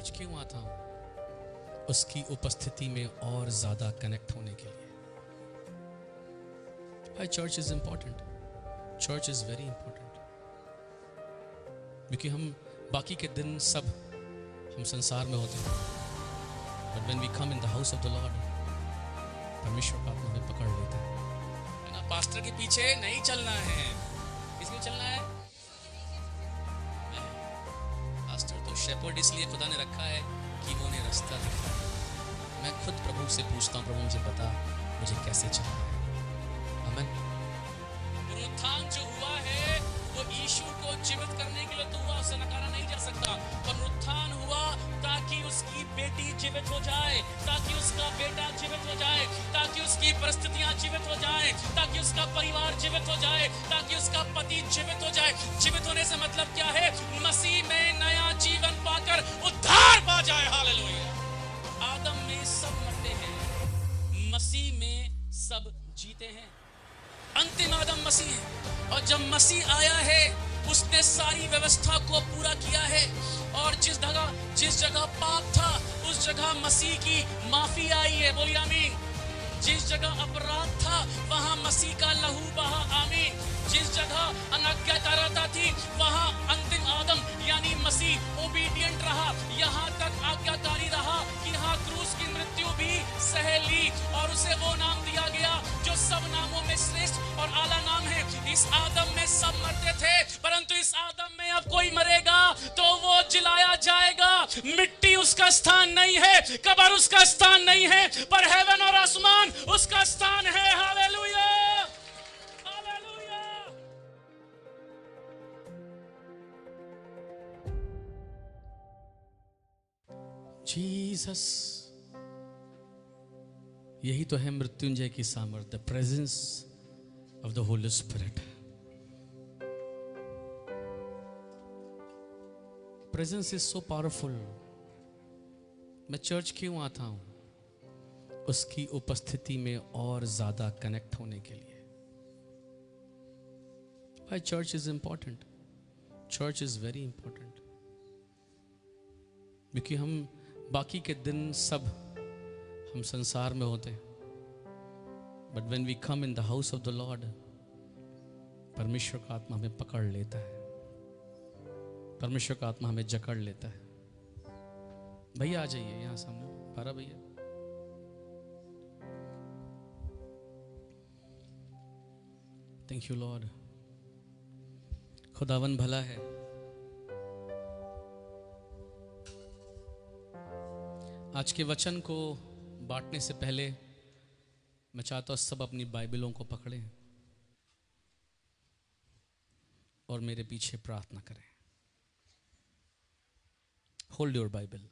Church क्यों आता हूं? उसकी उपस्थिति में और ज्यादा कनेक्ट होने के लिए। Why church is important? Church is very important. क्योंकि हम बाकी के दिन सब हम संसार में होते हैं, but when we come in the house of the Lord, परमेश्वर का आत्मा हमें पकड़ लेता है ना। पास्टर के पीछे नहीं चलना है। किसके चलना है? पास्टर तो शेपर्ड इसलिए खुदा ने रखा है कि वो उन्हें रास्ता दिखाए। मैं खुद प्रभु से पूछता हूँ, प्रभु मुझे बता मुझे कैसे चलना है। आमीन। पुनरुत्थान जो हुआ है वो यीशु को जीवित करने के लिए तो हुआ, उसे नकारा नहीं जा सकता। पुनरुत्थान हुआ ताकि उसकी बेटी जीवित हो जाए, ताकि उसका बेटा जीवित हो जाए, ताकि उसकी परिस्थितियां जीवित हो जाए, ताकि उसका परिवार जीवित हो जाए, ताकि उसका पति जीवित हो जाए। जीवित होने से मतलब क्या है? मसीह में नया जीवन पाकर उद्धार पा जाए। हालेलुया। आदम में सब मरते हैं, मसीह में सब जीते हैं। अंतिम आदम मसीह है, और जब मसीह आया है उसने सारी व्यवस्था को पूरा किया है। और जिस जगह पाप था उस जगह मसीह की माफी आई है। बोलिए आमीन। जिस जगह अपराध था वहां मसीह का लहू बहा। आमीन। जिस जगह अनाज्ञाकारिता थी वहां अंतिम आदम यानी मसीह ओबीडिएंट रहा, यहाँ तक आज्ञाकारी रहा कि हाँ क्रूस की मृत्यु भी सह ली, और उसे वो नाम दिया गया जो सब नामों में श्रेष्ठ और आला नाम है। इस आदम में सब मरते थे, परंतु इस आदम में अब कोई मरेगा तो वो जिलाया जाएगा। मिट्टी उसका स्थान नहीं है, कब्र उसका स्थान नहीं है, पर हेवन और आसमान उसका स्थान है। Hallelujah, hallelujah. जीसस, यही तो है मृत्युंजय की सामर्थ्य, the presence of the Holi spirit. Presence is so powerful. मैं चर्च क्यों आता हूं? उसकी उपस्थिति में और ज्यादा कनेक्ट होने के लिए। Why church is important? Church is very important. क्योंकि हम बाकी के दिन सब हम संसार में होते हैं, but when we come in the house of the Lord, परमेश्वर का आत्मा हमें पकड़ लेता है, परमेश्वर का आत्मा हमें जकड़ लेता है। भैया आ जाइए यहाँ सामने, पारा भैया। Thank you Lord. खुदावन भला है। आज के वचन को बांटने से पहले मैं चाहता हूं सब अपनी बाइबलों को पकड़ें और मेरे पीछे प्रार्थना करें। Hold your Bible.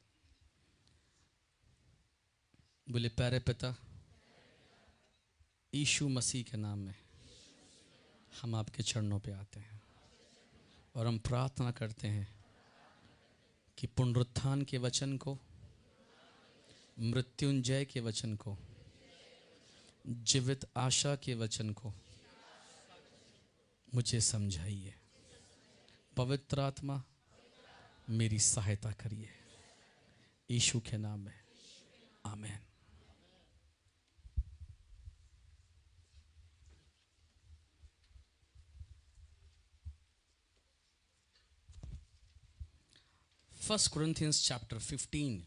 बोले, प्यारे पिता, यीशु मसीह के नाम में हम आपके चरणों पे आते हैं और हम प्रार्थना करते हैं कि पुनरुत्थान के वचन को, मृत्युंजय के वचन को, जीवित आशा के वचन को मुझे समझाइए। पवित्र आत्मा मेरी सहायता करिए, यीशु के नाम में, आमीन। First Corinthians chapter 15।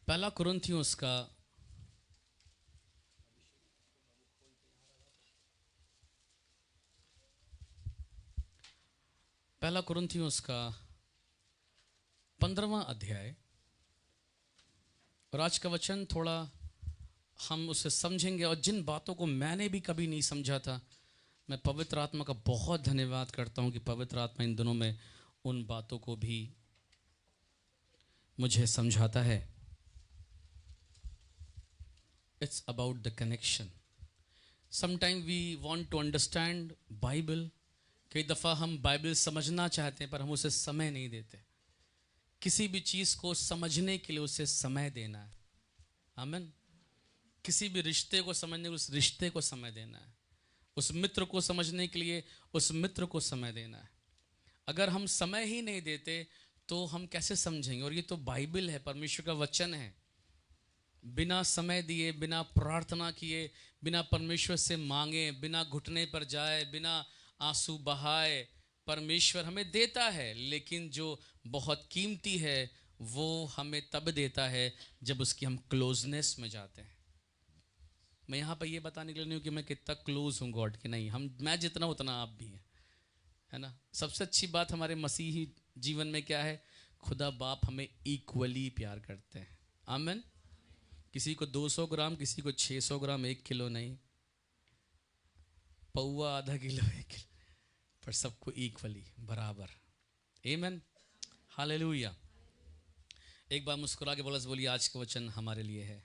पहला कुरिन्थियों का पहला कुरिन्थियों का 15वां अध्याय, और आज का वचन थोड़ा हम उसे समझेंगे। और जिन बातों को मैंने भी कभी नहीं समझा था, मैं पवित्र आत्मा का बहुत धन्यवाद करता हूं कि पवित्र आत्मा इन दिनों में उन बातों को भी मुझे समझाता है। It's about the connection. Sometime we want to understand Bible. कई दफ़ा हम बाइबल समझना चाहते हैं पर हम उसे समय नहीं देते। किसी भी चीज़ को समझने के लिए उसे समय देना है। आमीन। किसी भी रिश्ते को समझने के लिए उस रिश्ते को समय देना है। उस मित्र को समझने के लिए उस मित्र को समय देना है। अगर हम समय ही नहीं देते तो हम कैसे समझेंगे? और ये तो बाइबल है, परमेश्वर का वचन है। बिना समय दिए, बिना प्रार्थना किए, बिना परमेश्वर से मांगे, बिना घुटने पर जाए, बिना आंसू बहाए परमेश्वर हमें देता है। लेकिन जो बहुत कीमती है वो हमें तब देता है जब उसकी हम क्लोजनेस में जाते हैं। मैं यहाँ पर ये बताने के लिए नहीं हूँ कि मैं कितना क्लोज हूँ गॉड के, नहीं, मैं जितना उतना आप भी हैं, है ना। सबसे अच्छी बात हमारे मसीही जीवन में क्या है? खुदा बाप हमें इक्वली प्यार करते हैं। आमीन। किसी को 200 ग्राम, किसी को 600 ग्राम, 1 किलो नहीं, पौवा, आधा किलो, 1 किलो, पर सबको इक्वली, बराबर। आमीन, हालेलुया। एक बार मुस्कुरा के बोलिए, आज का वचन हमारे लिए है।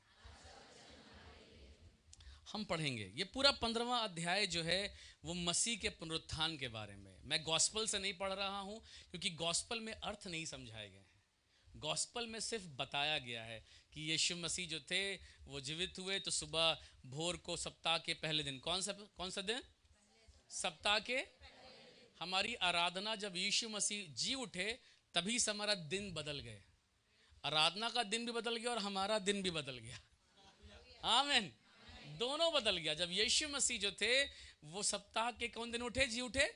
हम पढ़ेंगे ये पूरा 15वां अध्याय जो है वो मसीह के पुनरुत्थान के बारे में। मैं गॉस्पल से नहीं पढ़ रहा हूं क्योंकि गॉस्पल में अर्थ नहीं समझाए गए हैं। गॉस्पल में सिर्फ बताया गया है कि यीशु मसीह जो थे वो जीवित हुए तो सुबह भोर को सप्ताह के पहले दिन, कौन सा दिन? सप्ताह के। हमारी आराधना जब यीशु मसीह जी उठे तभी से हमारा दिन बदल गए। आराधना का दिन भी बदल गया और हमारा दिन भी बदल गया। आमीन। दोनों बदल गया। जब यीशु मसीह जो थे वो सप्ताह के कौन दिन उठे? जी उठे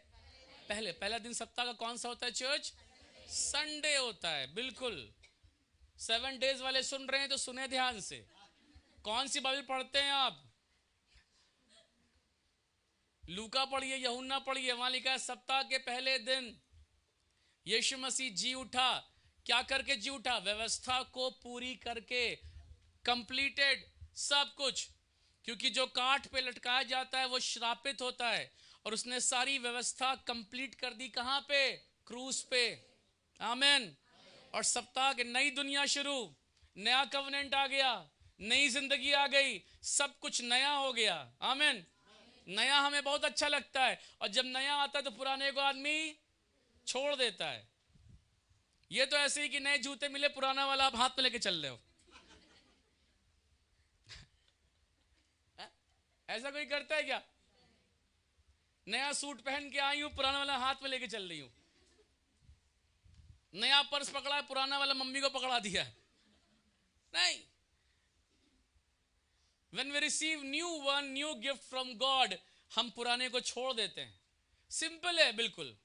पहला दिन सप्ताह का कौन सा होता है चर्च? संडे होता है। बिल्कुल। 7 डेज वाले सुन रहे हैं तो सुने ध्यान से। कौन सी बाइबल पढ़ते हैं आप? लूका पढ़िए, यूहन्ना पढ़िए, वहां लिखा है सप्ताह के पहले दिन यीशु मसीह जी उठा। क्या करके जी उठा? व्यवस्था को पूरी करके, कंप्लीटेड, सब कुछ। क्योंकि जो काठ पे लटकाया जाता है वो श्रापित होता है, और उसने सारी व्यवस्था कंप्लीट कर दी। कहां पे? क्रूस पे। आमीन। और सप्ताह के नई दुनिया शुरू, नया कवनेंट आ गया, नई जिंदगी आ गई, सब कुछ नया हो गया। आमीन। नया हमें बहुत अच्छा लगता है, और जब नया आता है तो पुराने को आदमी छोड़ देता है। ये तो ऐसे ही कि नए जूते मिले, पुराना वाला आप हाथ में लेके चल रहे हो। ऐसा कोई करता है क्या? नया सूट पहन के आई हूं, पुराना वाला हाथ में लेके चल रही हूं। नया पर्स पकड़ा है, पुराना वाला मम्मी को पकड़ा दिया है। नहीं। When we receive new gift from God, हम पुराने को छोड़ देते हैं। सिंपल है बिल्कुल।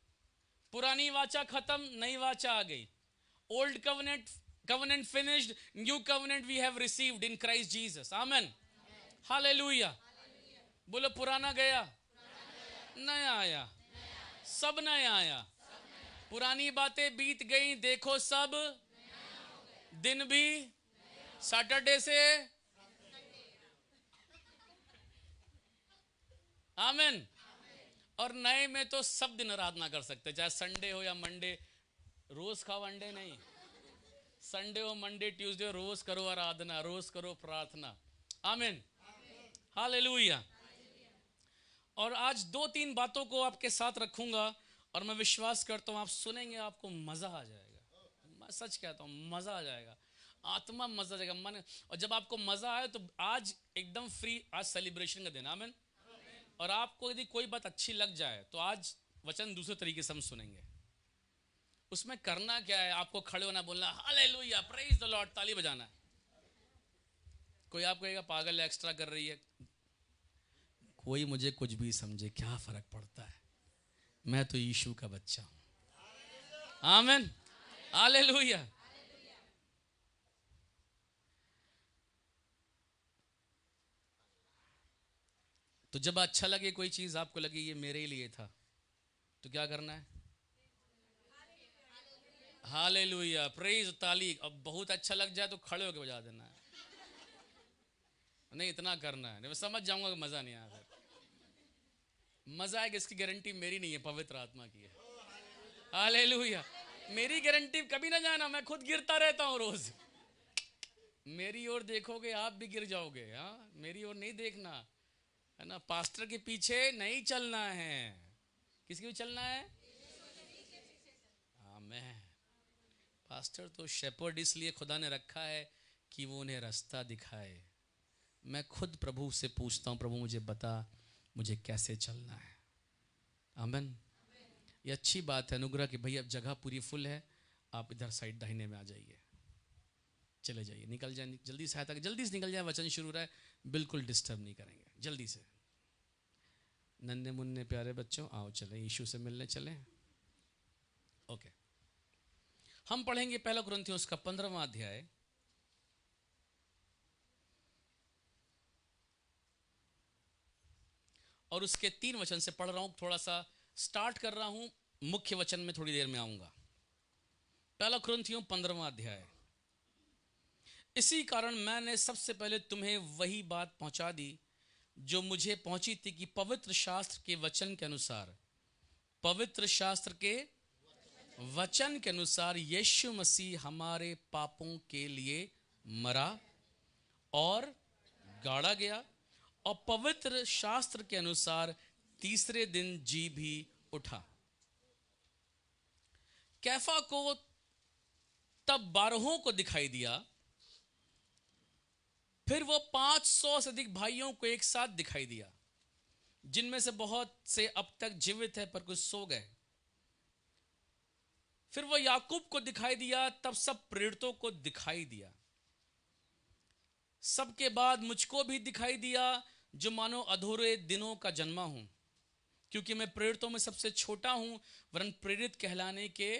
पुरानी वाचा खत्म, नई वाचा आ गई। Old covenant finished, new covenant we have received in Christ Jesus. Amen. Hallelujah. बोलो पुराना गया, नया आया, सब नया आया। पुरानी बातें बीत गई, देखो सब दिन भी सैटरडे से। आमीन। और नए में तो सब दिन आराधना कर सकते, चाहे संडे हो या मंडे। रोज खाओ अंडे नहीं, संडे हो, मंडे, ट्यूसडे, रोज करो आराधना, रोज करो प्रार्थना। आमीन, हालेलुया। और आज 2-3 बातों को आपके साथ रखूंगा, और मैं विश्वास करता हूं आप सुनेंगे, आपको मजा आ जाएगा। मैं सच कहता हूं, मजा आ जाएगा, आत्मा मजा आ जाएगा, मन। और जब आपको मजा आए तो आज एकदम फ्री, आज सेलिब्रेशन का दिन। आमीन। और आपको यदि कोई बात अच्छी लग जाए तो आज वचन दूसरे तरीके से हम सुनेंगे। उसमें करना क्या है? आपको खड़े होना, बोलना हालेलुया, प्रेज द लॉर्ड, ताली बजाना है। कोई आपको कहेगा पागल है, एक्स्ट्रा कर रही है। कोई मुझे कुछ भी समझे, क्या फर्क पड़ता है? मैं तो यीशु का बच्चा हूं। आमीन, हालेलुया। तो जब अच्छा लगे कोई चीज, आपको लगे ये मेरे लिए था, तो क्या करना है? हालेलुया, प्रेज, ताली। अब बहुत अच्छा लग जाए तो खड़े होकर बजा देना है। नहीं, इतना करना है, नहीं मैं समझ जाऊंगा कि मजा नहीं आया। मजा आएगा इसकी गारंटी मेरी नहीं है, पवित्र आत्मा की है। हालेलुया। मेरी गारंटी कभी ना जाना, मैं खुद गिरता रहता हूं रोज। मेरी ओर देखोगे आप भी गिर जाओगे। हाँ, मेरी ओर नहीं देखना, है ना। पास्टर के पीछे नहीं चलना है। किसके पीछे चलना है? आमीन। पास्टर तो शेपर्ड इसलिए खुदा ने रखा है कि वो उन्हें रास्ता दिखाए। मैं खुद प्रभु से पूछता हूँ, प्रभु मुझे बता, मुझे कैसे चलना है। आमीन। ये अच्छी बात है अनुग्रह कि भैया जगह पूरी फुल है, आप इधर साइड दाहिने में आ जाइए, चले जाइए, निकल जाए, जल्दी सहायता, जल्दी से निकल जाए, वचन शुरू रहा है, बिल्कुल डिस्टर्ब नहीं करेंगे, जल्दी से। नन्हे मुन्ने प्यारे बच्चों आओ चले यीशु से मिलने चले। ओके, हम पढ़ेंगे पहला कुरिन्थियों उसका 15वां अध्याय और उसके 3 वचन से पढ़ रहा हूं, थोड़ा सा स्टार्ट कर रहा हूं, मुख्य वचन में थोड़ी देर में आऊंगा। पहला कुरिन्थियों 15वां अध्याय। इसी कारण मैंने सबसे पहले तुम्हें वही बात पहुंचा दी जो मुझे पहुंची थी कि पवित्र शास्त्र के वचन के अनुसार, पवित्र शास्त्र के वचन के अनुसार यीशु मसीह हमारे पापों के लिए मरा और गाड़ा गया और पवित्र शास्त्र के अनुसार तीसरे दिन जी भी उठा। कैफा को तब 12 को दिखाई दिया, फिर वो 500 से अधिक भाइयों को एक साथ दिखाई दिया, जिनमें से बहुत से अब तक जीवित है पर कुछ सो गए। फिर वो याकूब को दिखाई दिया, तब सब प्रेरितों को दिखाई दिया। सबके बाद मुझको भी दिखाई दिया, जो मानो अधूरे दिनों का जन्मा हूं, क्योंकि मैं प्रेरितों में सबसे छोटा हूं, वरन प्रेरित कहलाने के,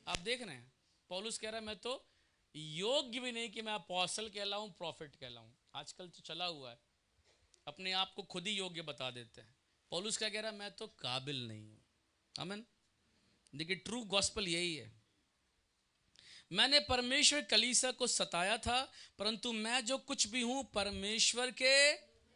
आप देख रहे हैं पौलुस कह रहा है मैं तो योग्य भी नहीं कि मैं अपोस्टल कहलाऊं, प्रॉफिट कहलाऊं। आजकल तो चला हुआ है, अपने आप को खुद ही योग्य बता देते हैं। पौलुस क्या कह रहा है, मैं तो काबिल नहीं हूं। आमीन। देखिए ट्रू गॉस्पेल यही है। मैंने परमेश्वर कलीसिया को सताया था, परंतु मैं जो कुछ भी हूं परमेश्वर के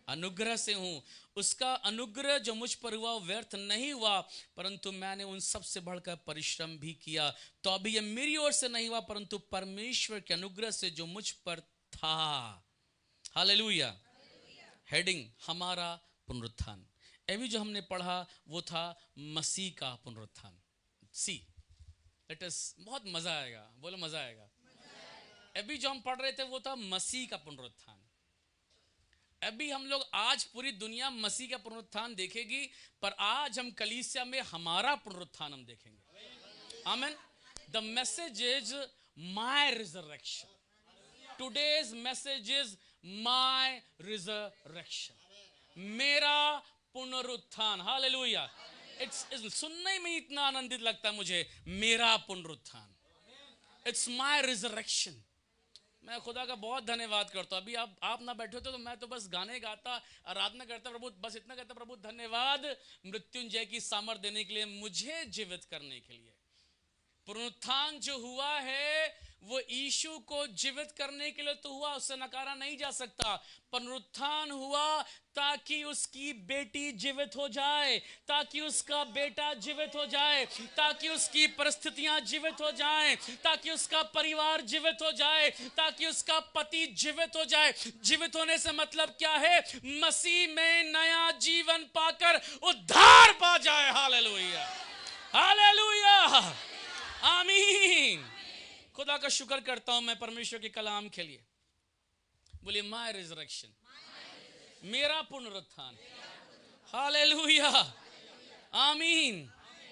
अनुग्रह से हूं। उसका अनुग्रह जो मुझ पर हुआ व्यर्थ नहीं हुआ, परंतु मैंने उन सब से बढ़कर परिश्रम भी किया। तो अभी ये मेरी ओर से नहीं हुआ, परंतु परमेश्वर के अनुग्रह से जो मुझ पर था। हालेलुया। हेडिंग हमारा पुनरुत्थान। अभी जो हमने पढ़ा वो था मसीह का पुनरुत्थान। सी इट इज, बहुत मजा आएगा, बोलो मजा आएगा। अभी जो हम पढ़ रहे थे वो था मसीह का पुनरुत्थान। अभी हम लोग, आज पूरी दुनिया मसीह का पुनरुत्थान देखेगी, पर आज हम कलीसिया में हमारा पुनरुत्थान हम देखेंगे। आमीन। The message is my resurrection. Today's message is my resurrection, मेरा पुनरुत्थान। हालेलुया। इट्स सुनने में इतना आनंदित लगता है मुझे, मेरा पुनरुत्थान। It's my resurrection. मैं खुदा का बहुत धन्यवाद करता हूं। अभी आप ना बैठे होते तो मैं तो बस गाने गाता, आराधना करता, प्रभु बस इतना कहता, प्रभु धन्यवाद मृत्युंजय की सामर्थ देने के लिए, मुझे जीवित करने के लिए। पुनरुत्थान जो हुआ है वो यीशु को जीवित करने के लिए तो हुआ, उससे नकारा नहीं जा सकता। पुनरुत्थान हुआ ताकि उसकी बेटी जीवित हो जाए, ताकि उसका बेटा जीवित हो जाए, ताकि उसकी परिस्थितियां जीवित हो जाएं, ताकि उसका परिवार जीवित हो जाए, ताकि उसका पति जीवित हो जाए। जीवित होने से मतलब क्या है? मसीह में नया जीवन पाकर उद्धार पा जाए। हालेलुया, हालेलुया, आमीन। खुदा का शुक्र करता हूं मैं परमेश्वर के कलाम के लिए। बोलिए माय रिजरेक्शन, मेरा पुनरुत्थान। हालेलुया, आमीन।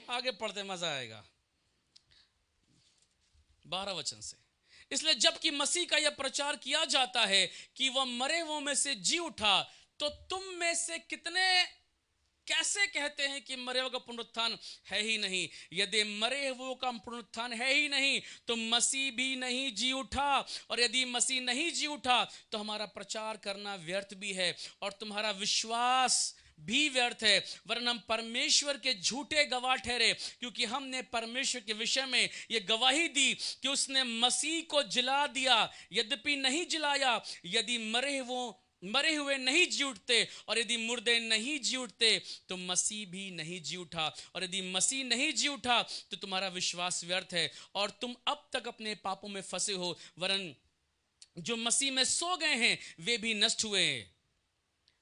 आगे पढ़ते मजा आएगा 12 वचन से। इसलिए जबकि मसीह का यह प्रचार किया जाता है कि वह मरे हुओं में से जी उठा, तो तुम में से कितने कैसे कहते हैं कि मरे हुओं का पुनरुत्थान है ही नहीं? यदि मरे हुओं का पुनरुत्थान है ही नहीं तो मसीह भी नहीं जी उठा, और यदि मसीह नहीं जी उठा तो हमारा प्रचार करना व्यर्थ भी है और तुम्हारा विश्वास भी व्यर्थ है। वरन हम परमेश्वर के झूठे गवाह ठहरे, क्योंकि हमने परमेश्वर के विषय में ये गवाही दी कि उसने मसीह को जिला दिया, यद्यपि नहीं जिलाया। यदि मरे हुए नहीं जी उठते और यदि मुर्दे नहीं जी उठते तो मसीह भी नहीं जी उठा, और यदि मसीह नहीं जी उठा तो तुम्हारा विश्वास व्यर्थ है और तुम अब तक अपने पापों में फंसे हो। वरन जो मसीह में सो गए हैं वे भी नष्ट हुए।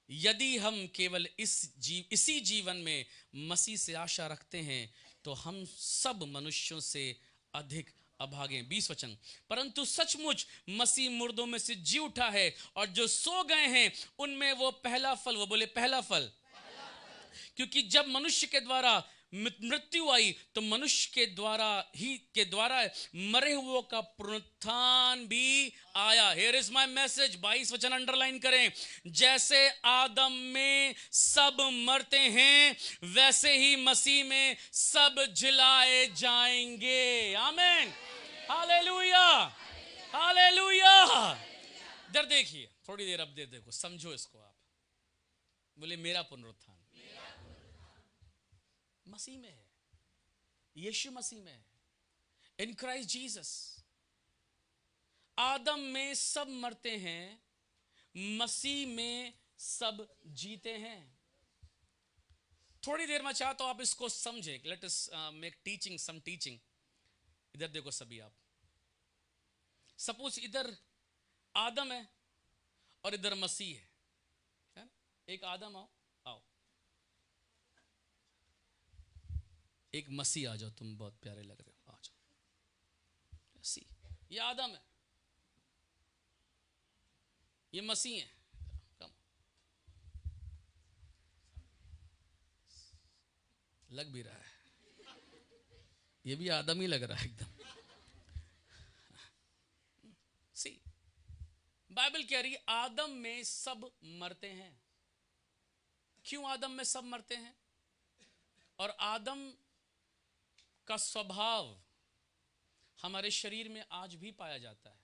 यदि हम केवल इसी जीवन में मसीह से आशा रखते हैं तो हम सब मनुष्यों से अधिक अभागे। 20 वचन। परंतु सचमुच मसीह मुर्दों में से जी उठा है और जो सो गए हैं उनमें वो पहला फल, वो बोले पहला फल। क्योंकि जब मनुष्य के द्वारा मृत्यु आई तो मनुष्य के द्वारा मरे हुओं का पुनरुत्थान भी आया। हियर इज माय मैसेज, 22 वचन अंडरलाइन करें। जैसे आदम में सब मरते हैं, वैसे ही मसीह में सब जिलाए जाएंगे। आमीन, हालेलुया, हालेलुया। इधर देखिए, थोड़ी देर अब देखो, समझो इसको। आप बोले मेरा पुनरुत्थान मसीह में है, यीशु मसीह में है, इन क्राइस्ट जीसस। आदम में सब मरते हैं, मसीह में सब जीते हैं। थोड़ी देर में चाहता हूं आप इसको समझे। Let us make teaching some teaching. इधर देखो सभी आप, सपोज इधर आदम है और इधर मसीह है। एक आदम आओ, एक मसीह आ जाओ, तुम बहुत प्यारे लग रहे हो, आ जाओ। मसीह, ये आदम है, ये मसीह है। कम लग भी रहा है, ये भी आदम ही लग रहा है एकदम। सी, बाइबल कह रही है आदम में सब मरते हैं। क्यों आदम में सब मरते हैं? और आदम का स्वभाव हमारे शरीर में आज भी पाया जाता है।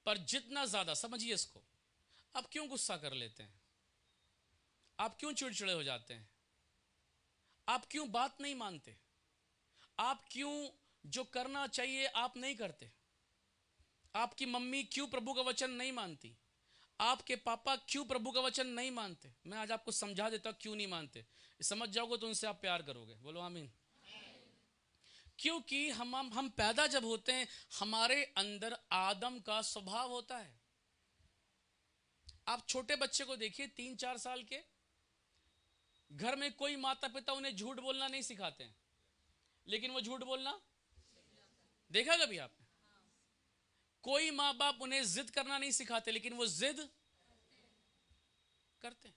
पर जितना ज्यादा, समझिए इसको, आप क्यों गुस्सा कर लेते हैं? आप क्यों चिड़चिड़े हो जाते हैं? आप क्यों बात नहीं मानते? आप क्यों जो करना चाहिए आप नहीं करते? आपकी मम्मी क्यों प्रभु का वचन नहीं मानती? आपके पापा क्यों प्रभु का वचन नहीं मानते? मैं आज आपको समझा देता हूं क्यों नहीं मानते। समझ जाओगे तो उनसे आप प्यार करोगे। बोलो आमीन। क्योंकि हम पैदा जब होते हैं, हमारे अंदर आदम का स्वभाव होता है। आप छोटे बच्चे को देखिए, 3-4 साल के, घर में कोई माता पिता उन्हें झूठ बोलना नहीं सिखाते हैं, लेकिन वो झूठ बोलना देखा कभी आपने? कोई माँ बाप उन्हें जिद करना नहीं सिखाते, लेकिन वो जिद करते हैं।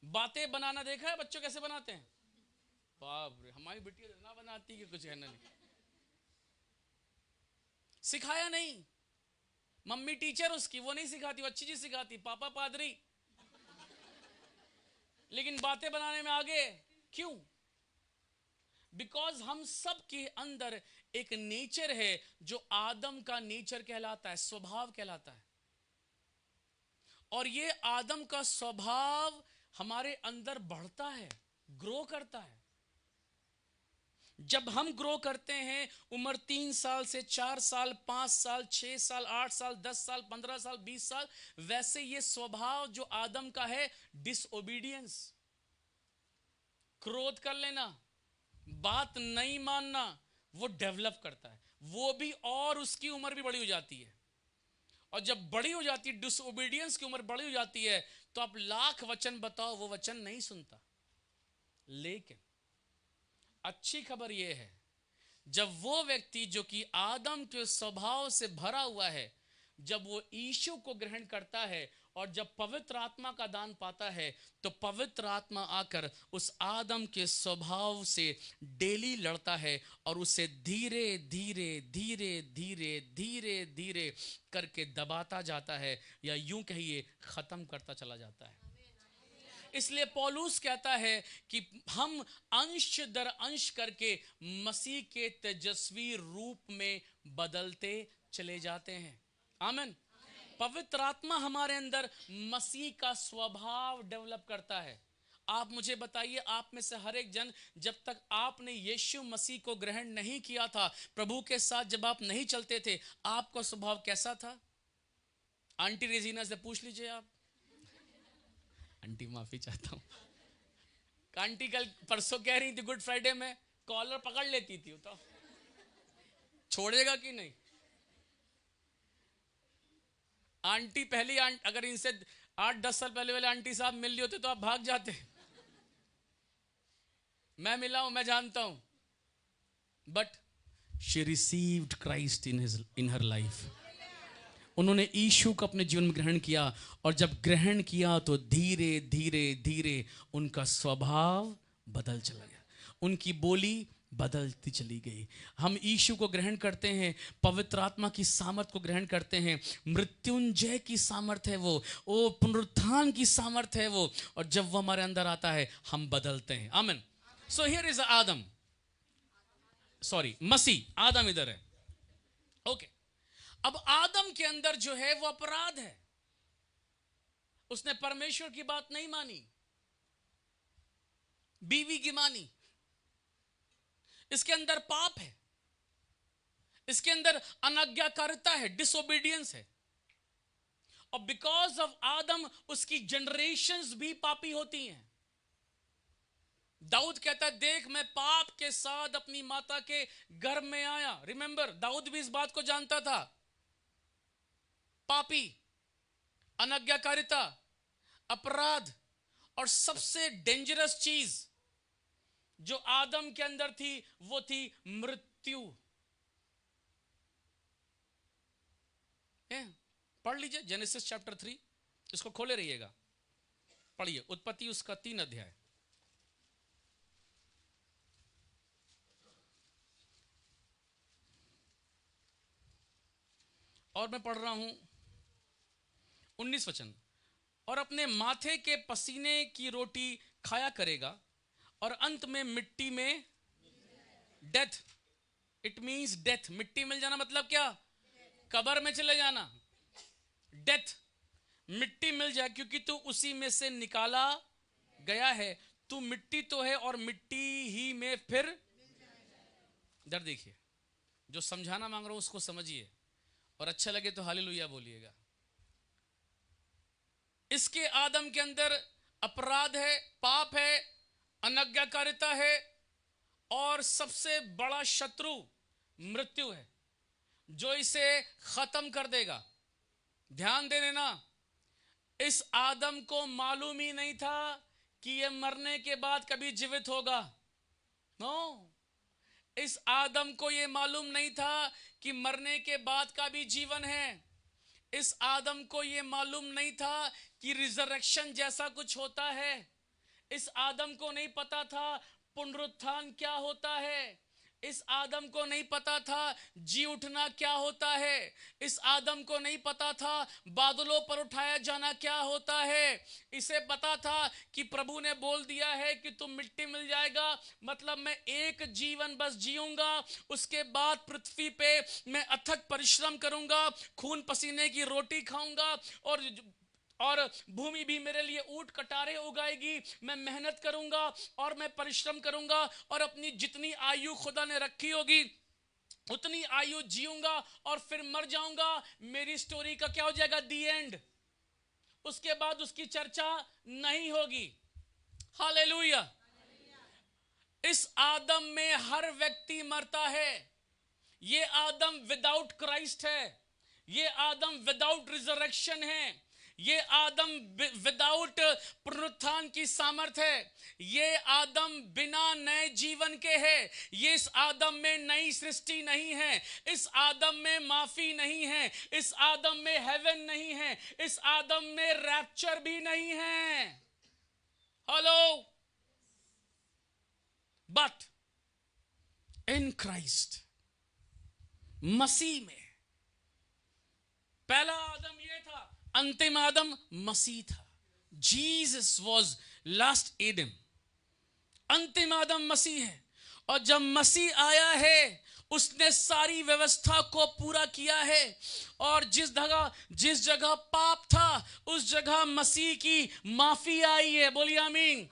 बातें बनाना देखा है बच्चों कैसे बनाते हैं? बाप रे, हमारी बेटी ना बनाती कि कुछ कहना नहीं। सिखाया नहीं। मम्मी टीचर उसकी, वो नहीं सिखाती, वो अच्छी चीज सिखाती। पापा पादरी, लेकिन बातें बनाने में आगे क्यों? बिकॉज हम सब के अंदर एक नेचर है जो आदम का नेचर कहलाता है, स्वभाव कहलाता है। और ये आदम का स्वभाव हमारे अंदर बढ़ता है, ग्रो करता है। जब हम ग्रो करते हैं, उम्र 3 साल से 4 साल, 5 साल, 6 साल, 8 साल, 10 साल, 15 साल, 20 साल, वैसे ये स्वभाव जो आदम का है, डिसओबीडियंस, क्रोध कर लेना, बात नहीं मानना, वो डेवलप करता है। वो भी, और उसकी उम्र भी बड़ी हो जाती है। और जब बड़ी हो जाती है, डिसओबीडियंस की उम्र बड़ी हो जाती है, तो आप लाख वचन बताओ, वो वचन नहीं सुनता। लेकिन अच्छी खबर यह है, जब वो व्यक्ति जो कि आदम के स्वभाव से भरा हुआ है, जब वो यीशु को ग्रहण करता है और जब पवित्र आत्मा का दान पाता है, तो पवित्र आत्मा आकर उस आदम के स्वभाव से डेली लड़ता है और उसे धीरे धीरे धीरे धीरे धीरे धीरे करके दबाता जाता है, या यूं कहिए खत्म करता चला जाता है। इसलिए पौलुस कहता है कि हम अंश दर अंश करके मसीह के तेजस्वी रूप में बदलते चले जाते हैं। आमीन। पवित्र आत्मा हमारे अंदर मसीह का स्वभाव डेवलप करता है। आप मुझे बताइए, आप में से हर एक जन, जब तक आपने यीशु मसीह को ग्रहण नहीं किया था, प्रभु के साथ जब आप नहीं चलते थे, आपका स्वभाव कैसा था? आंटी रेजिना से पूछ लीजिए आप। आंटी माफी चाहता हूं, आंटी कल परसों कह रही थी गुड फ्राइडे में कॉलर पकड़ लेती थी, तो छोड़ेगा कि नहीं? आंटी पहली अगर इनसे 8-10 साल पहले वाले आंटी साहब मिल रही होते तो आप भाग जाते। मैं मिला हूं, मैं जानता हूं, but she received Christ in her life. उन्होंने यीशु को अपने जीवन में ग्रहण किया, और जब ग्रहण किया तो धीरे धीरे धीरे उनका स्वभाव बदल चला गया, उनकी बोली बदलती चली गई। हम यीशु को ग्रहण करते हैं, पवित्र आत्मा की सामर्थ को ग्रहण करते हैं, मृत्युंजय की सामर्थ है वो पुनरुत्थान की सामर्थ है वो, और जब वो हमारे अंदर आता है हम बदलते हैं। आमीन। So here is Adam, sorry मसीह, आदम इधर है। ओके, अब आदम के अंदर जो है वो अपराध है, उसने परमेश्वर की बात नहीं मानी, बीवी की मानी, इसके अंदर पाप है, इसके अंदर अनाज्ञाकारिता है, डिसोबीडियंस है, और बिकॉज ऑफ आदम उसकी जनरेशंस भी पापी होती हैं। दाऊद कहता है, देख मैं पाप के साथ अपनी माता के गर्भ में आया। रिमेंबर, दाऊद भी इस बात को जानता था। पापी, अनाज्ञाकारिता, अपराध, और सबसे डेंजरस चीज जो आदम के अंदर थी वो थी मृत्यु। पढ़ लीजिए जेनेसिस चैप्टर 3, इसको खोले रहिएगा, पढ़िए उत्पत्ति उसका 3 अध्याय। और मैं पढ़ रहा हूं 19 वचन। और अपने माथे के पसीने की रोटी खाया करेगा, और अंत में मिट्टी में, डेथ, इट मींस डेथ, मिट्टी मिल जाना मतलब क्या? कब्र में चले जाना। डेथ, मिट्टी मिल जाए, क्योंकि तू उसी में से निकाला गया है, तू मिट्टी तो है और मिट्टी ही में फिर। इधर देखिए, जो समझाना मांग रहा हूं उसको समझिए, और अच्छा लगे तो हालेलुया बोलिएगा। इसके आदम के अंदर अपराध है, पाप है, अनाज्ञाकारिता है, और सबसे बड़ा शत्रु मृत्यु है, जो इसे खत्म कर देगा। ध्यान दे देना, इस आदम को मालूम ही नहीं था कि यह मरने के बाद कभी जीवित होगा। नो, इस आदम को यह मालूम नहीं था कि मरने के बाद का भी जीवन है। इस आदम को यह मालूम नहीं था कि रिजरेक्शन जैसा कुछ होता है। इस आदम को नहीं पता था पुनरुत्थान क्या होता है। इस आदम को नहीं पता था जी उठना क्या होता है। इस आदम को नहीं पता था बादलों पर उठाया जाना क्या होता है। इसे पता था कि प्रभु ने बोल दिया है कि तुम मिट्टी मिल जाएगा, मतलब मैं एक जीवन बस जीऊंगा, उसके बाद पृथ्वी पे मैं अथक परिश्रम करूंगा, खून पसीने की रोटी खाऊंगा, और भूमि भी मेरे लिए ऊंट कटारे उगाएगी। मैं मेहनत करूंगा और मैं परिश्रम करूंगा, और अपनी जितनी आयु खुदा ने रखी होगी उतनी आयु जीऊंगा, और फिर मर जाऊंगा। मेरी स्टोरी का क्या हो जाएगा? दी एंड। उसके बाद उसकी चर्चा नहीं होगी। हालेलुया। इस आदम में हर व्यक्ति मरता है। ये आदम विदाउट क्राइस्ट है, ये आदम विदाउट रिजरेक्शन है, ये आदम विदाउट पुनरुत्थान की सामर्थ है, ये आदम बिना नए जीवन के है। ये इस आदम में नई सृष्टि नहीं है, इस आदम में माफी नहीं है, इस आदम में हेवन नहीं है, इस आदम में रैप्चर भी नहीं है। हेलो। बट इन क्राइस्ट, मसीह में, पहला आदम ये था, अंतिम आदम मसीह था। जीसस वॉज लास्ट एडम, अंतिम आदम मसीह है। और जब मसीह आया है उसने सारी व्यवस्था को पूरा किया है, और जिस जगह पाप था उस जगह मसीह की माफी आई है। बोलिए आमीन।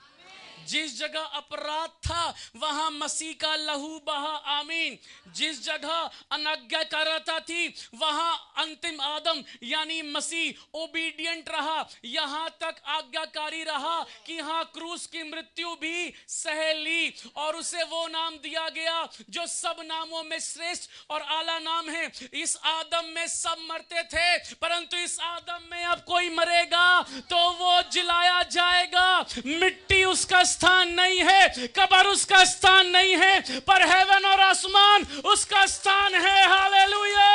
जिस जगह अपराध था वहां मसीह का लहू बहा। आमीन। जिस जगह अनाज्ञाकारिता थी वहां अंतिम आदम यानी मसीह ओबीडियंट रहा, यहां तक आज्ञाकारी रहा कि हां क्रूस की मृत्यु भी सह ली, और उसे वो नाम दिया गया जो सब नामों में श्रेष्ठ और आला नाम है। इस आदम में सब मरते थे, परंतु इस आदम में अब कोई मरेगा तो वो जिलाया जाएगा। मिट्टी उसका स्थान नहीं है, कब्र उसका स्थान नहीं है, पर हेवन और आसमान उसका स्थान है। Hallelujah,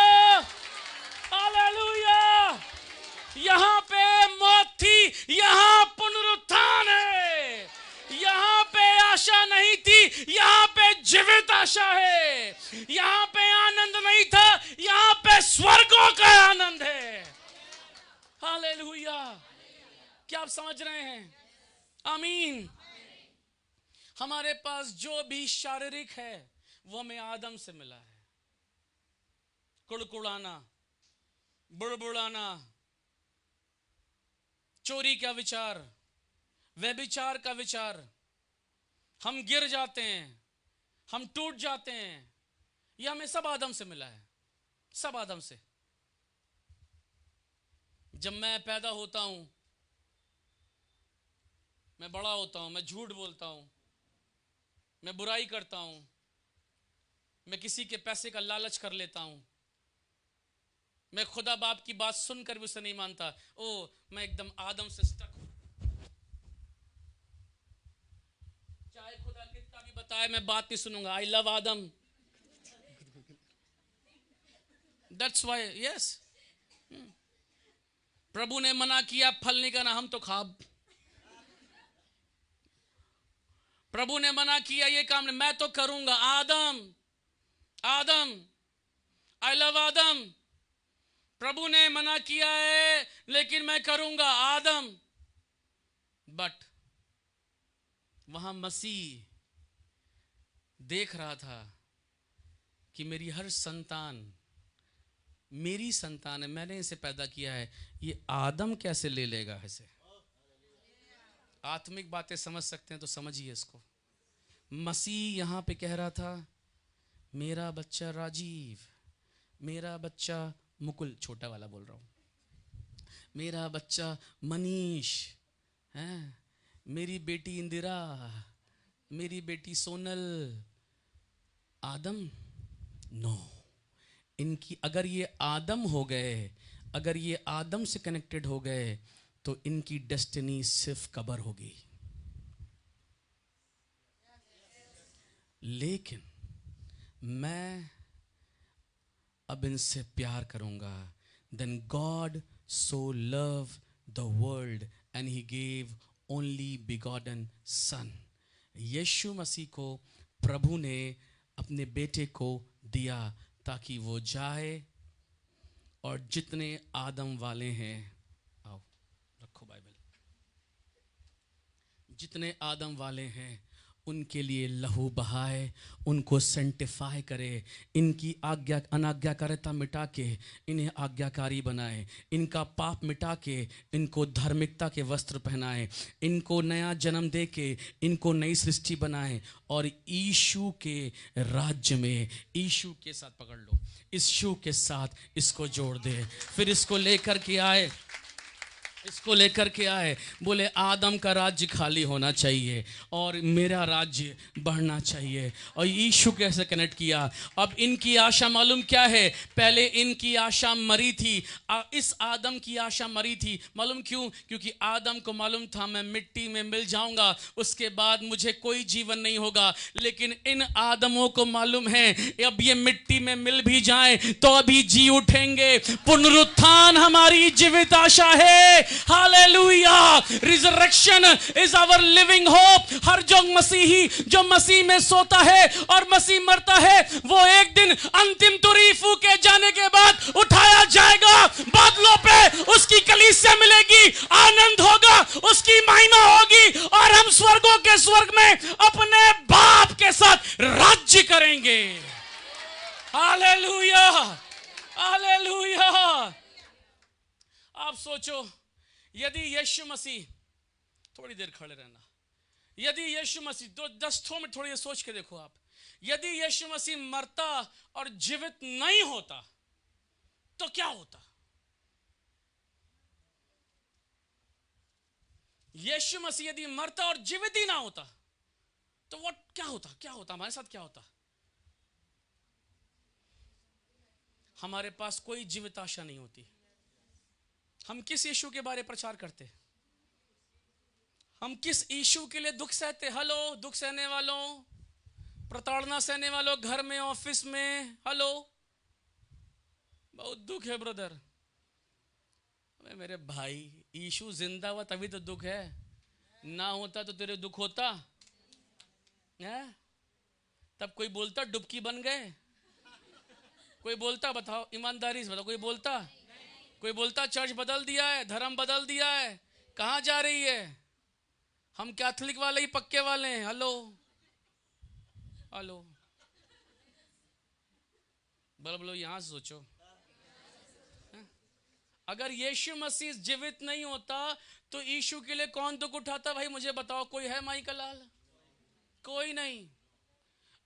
hallelujah. आशा है। यहां पे आनंद नहीं था, यहां पे स्वर्गों का आनंद है। हालेलुया। क्या आप समझ रहे हैं? आमीन। हमारे पास जो भी शारीरिक है वो हमें आदम से मिला है। कुड़कुड़ाना, बुड़बुड़ाना, चोरी का विचार, व्यभिचार का विचार, हम गिर जाते हैं, हम टूट जाते हैं, यह हमें सब आदम से मिला है, सब आदम से। जब मैं पैदा होता हूं, मैं बड़ा होता हूं, मैं झूठ बोलता हूं, मैं बुराई करता हूं, मैं किसी के पैसे का लालच कर लेता हूं, मैं खुदा बाप की बात सुनकर भी उसे नहीं मानता। ओ, मैं एकदम आदम से स्टक हूं। चाहे खुदा कितना भी बताए, मैं बात नहीं सुनूंगा। I love Adam. That's why, yes, प्रभु ने मना किया फल नहीं खाना, हम तो खा। प्रभु ने मना किया ये काम नहीं, मैं तो करूंगा। आदम, आदम, आई लव आदम। प्रभु ने मना किया है लेकिन मैं करूंगा। आदम। बट वहां मसीह देख रहा था कि मेरी हर संतान मेरी संतान है, मैंने इसे पैदा किया है, ये आदम कैसे ले लेगा इसे? आत्मिक बातें समझ सकते हैं तो समझिए इसको। मसीह यहां पे कह रहा था, मेरा बच्चा राजीव, मेरा बच्चा मुकुल, छोटा वाला बोल रहा हूं, मेरा बच्चा मनीष है, मेरी बेटी इंदिरा, मेरी बेटी सोनल। आदम, नो। इनकी अगर ये आदम हो गए, अगर ये आदम से कनेक्टेड हो गए तो इनकी डेस्टिनी सिर्फ कब्र होगी। लेकिन मैं अब इनसे प्यार करूंगा। Then God so love the world and he gave only begotten son. यीशु मसीह को प्रभु ने अपने बेटे को दिया ताकि वो जाए और जितने आदम वाले हैं, आओ रखो बाइबल, जितने आदम वाले हैं उनके लिए लहू बहाए, उनको सेंटिफाई करे, इनकी आज्ञा अनाज्ञाकारिता मिटा के इन्हें आज्ञाकारी बनाए, इनका पाप मिटा के इनको धार्मिकता के वस्त्र पहनाए, इनको नया जन्म दे के इनको नई सृष्टि बनाए और यीशु के राज्य में यीशु के साथ, पकड़ लो, यीशु के साथ इसको जोड़ दे। फिर इसको लेकर के आए, इसको लेकर के आए, बोले आदम का राज्य खाली होना चाहिए और मेरा राज्य बढ़ना चाहिए। और यीशु कैसे कनेक्ट किया? अब इनकी आशा मालूम क्या है? पहले इनकी आशा मरी थी, इस आदम की आशा मरी थी। मालूम क्यों? क्योंकि आदम को मालूम था मैं मिट्टी में मिल जाऊंगा, उसके बाद मुझे कोई जीवन नहीं होगा। लेकिन इन आदमों को मालूम है अब ये मिट्टी में मिल भी जाए तो अभी जी उठेंगे। पुनरुत्थान हमारी जीवित आशा है। Hallelujah. Resurrection is our living hope. हर जो मसीही जो मसीह में सोता है और मसीह मरता है, वो एक दिन अंतिम तुरी फूके जाने के बाद उठाया जाएगा। बादलों पे उसकी कलीसिया मिलेगी, आनंद होगा, उसकी महिमा होगी और हम स्वर्गों के स्वर्ग में अपने बाप के साथ राज्य करेंगे। Hallelujah, hallelujah. आप सोचो, यदि यीशु मसीह, थोड़ी देर खड़े रहना, यदि यीशु मसीह, 10 मिनट थोड़ी देर सोच के देखो आप, यदि यीशु मसीह मरता और जीवित नहीं होता तो क्या होता? यीशु मसीह यदि मरता और जीवित ही ना होता तो वो क्या होता? क्या होता हमारे साथ? क्या होता? हमारे पास कोई जीवित आशा नहीं होती। हम किस यीशु के बारे प्रचार करते? हम किस यीशु के लिए दुख सहते? हेलो, दुख सहने वालों, प्रताड़ना सहने वालों, घर में, ऑफिस में, हेलो, बहुत दुख है ब्रदर। मेरे भाई, यीशु जिंदा हुआ तभी तो दुख है, ना होता तो तेरे दुख होता है? तब कोई बोलता डुबकी बन गए? कोई बोलता? बताओ ईमानदारी से बताओ, कोई बोलता? कोई बोलता चर्च बदल दिया है, धर्म बदल दिया है? कहां जा रही है? हम कैथोलिक वाले ही पक्के वाले हैं। हेलो हेलो, बोलो यहां से सोचो। अगर यीशु मसीह जीवित नहीं होता तो यीशु के लिए कौन दुख उठाता? भाई मुझे बताओ, कोई है माई का लाल? कोई नहीं।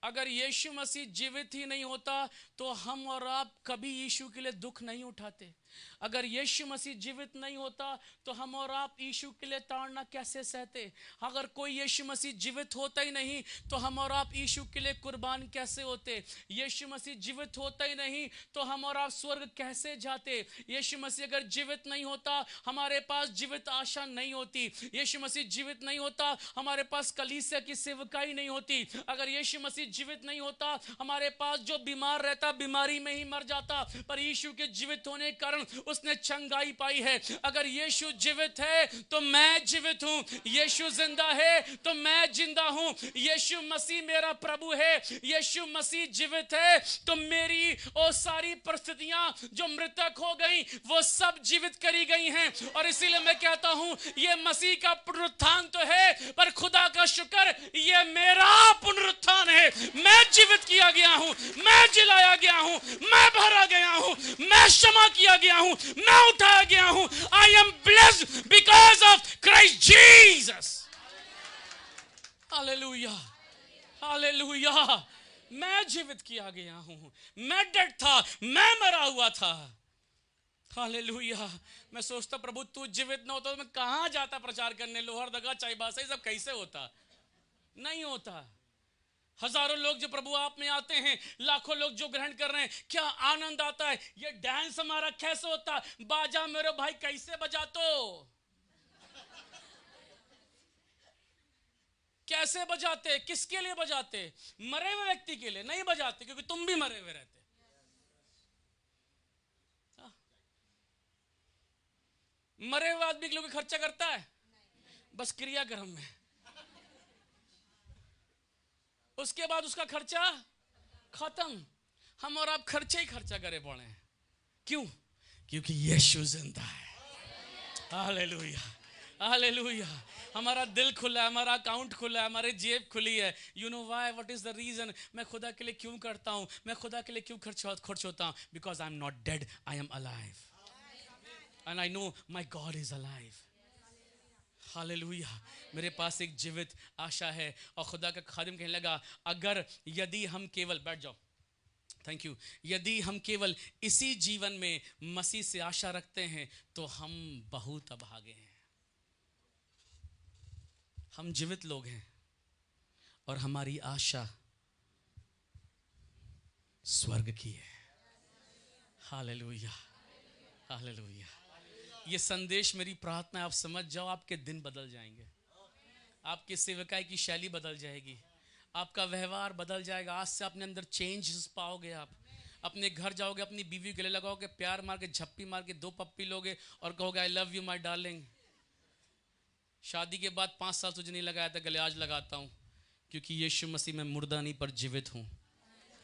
अगर यीशु मसीह जीवित ही नहीं होता तो हम और आप कभी यीशु के लिए दुख नहीं उठाते। अगर यीशु मसीह जीवित नहीं होता तो हम और आप यीशु के लिए ताड़ना कैसे सहते? अगर कोई यीशु मसीह जीवित होता ही नहीं तो हम और आप यीशु के लिए कुर्बान कैसे होते? यीशु मसीह जीवित होता ही नहीं तो हम और आप स्वर्ग कैसे जाते? यीशु मसीह अगर जीवित नहीं होता हमारे पास जीवित आशा नहीं होती। यीशु मसीह जीवित नहीं होता हमारे पास कलीसिया की सेवकाई नहीं होती। अगर यीशु मसीह जीवित नहीं होता हमारे पास जो बीमार रहता बीमारी में ही मर जाता। पर यीशु के जीवित होने के कारण उसने चंगाई पाई है। अगर यीशु जीवित है तो मैं जीवित हूं। यीशु जिंदा है तो मैं जिंदा हूं। यीशु मसीह मेरा प्रभु है। यीशु मसीह जीवित है तो मेरी वो सारी परिस्थितियां जो मृतक हो गई वो सब जीवित करी गई हैं। और इसीलिए मैं कहता हूं ये मसीह का पुनरुत्थान तो है, पर खुदा का शुक्र ये मेरा पुनरुत्थान है। मैं जीवित किया गया हूं, मैं जिलाया गया हूं, मैं भरा गया हूं, मैं क्षमा किया गया हूं, मैं उठाया गया हूं। I am blessed because of Christ Jesus. Hallelujah hallelujah. मैं जीवित किया गया हूं। मैं डेड था, मैं मरा हुआ था। हालेलुया। मैं सोचता प्रभु तू जीवित ना होता तो मैं कहां जाता प्रचार करने? लोहरदगा चाईबासा सब कैसे होता? नहीं होता। हजारों लोग जो प्रभु आप में आते हैं, लाखों लोग जो ग्रहण कर रहे हैं, क्या आनंद आता है। ये डांस हमारा कैसे होता? बाजा मेरे भाई कैसे बजातो? कैसे बजाते? किसके लिए बजाते? मरे हुए व्यक्ति के लिए नहीं बजाते, क्योंकि तुम भी मरे हुए रहते। मरे हुए आदमी के लोग खर्चा करता है बस क्रियाक्रम में, उसके बाद उसका खर्चा खत्म। हम और आप खर्चे ही खर्चा करे पड़े हैं। क्यों? क्योंकि यीशु जिंदा है। Hallelujah hallelujah. हमारा दिल खुला है, हमारा अकाउंट खुला है, हमारी जेब खुली है। You know why? What is the reason? मैं खुदा के लिए क्यों करता हूं? मैं खुदा के लिए क्यों खर्च होता हूं? Because I am not dead, I am alive and I know my God is alive. Hallelujah. मेरे पास एक जीवित आशा है। और खुदा का खादिम कहने लगा, अगर यदि हम केवल, बैठ जाओ, थैंक यू, यदि हम केवल इसी जीवन में मसीह से आशा रखते हैं तो हम बहुत अभागे हैं। हम जीवित लोग हैं और हमारी आशा स्वर्ग की है। Hallelujah hallelujah. ये संदेश, मेरी प्रार्थना है आप समझ जाओ, आपके दिन बदल जाएंगे, आपकी सेवकाई की शैली बदल जाएगी, आपका व्यवहार बदल जाएगा। आज से अपने अंदर चेंज पाओगे। आप अपने घर जाओगे, अपनी बीवी गले लगाओगे, प्यार मार के, झप्पी मार के 2 पप्पी लोगे और कहोगे I love you my darling. शादी के बाद 5 साल तुझे नहीं लगाया था गले, आज लगाता हूं, क्योंकि यीशु मसीह में मुर्दा नहीं पर जीवित हूं।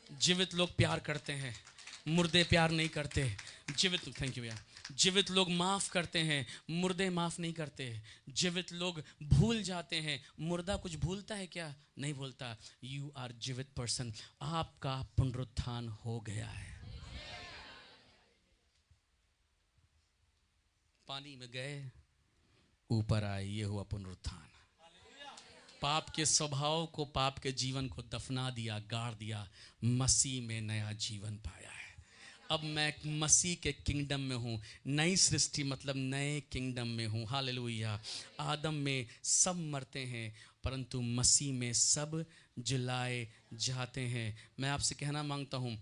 जीवित लोग प्यार करते हैं, मुर्दे प्यार नहीं करते। जीवित, थैंक यू भैया। जीवित लोग माफ करते हैं, मुर्दे माफ नहीं करते। जीवित लोग भूल जाते हैं, मुर्दा कुछ भूलता है क्या? नहीं भूलता। यू आर जीवित पर्सन। आपका पुनरुत्थान हो गया है। पानी में गए, ऊपर आए, ये हुआ पुनरुत्थान। पाप के स्वभाव को, पाप के जीवन को दफना दिया, गाड़ दिया, मसीह में नया जीवन पाया है। अब मैं मसीह के किंगडम में हूँ। नई सृष्टि मतलब नए किंगडम में हूँ। हालेलुया। आदम में सब मरते हैं परंतु मसीह में सब जिलाए जाते हैं। मैं आपसे कहना मांगता हूँ,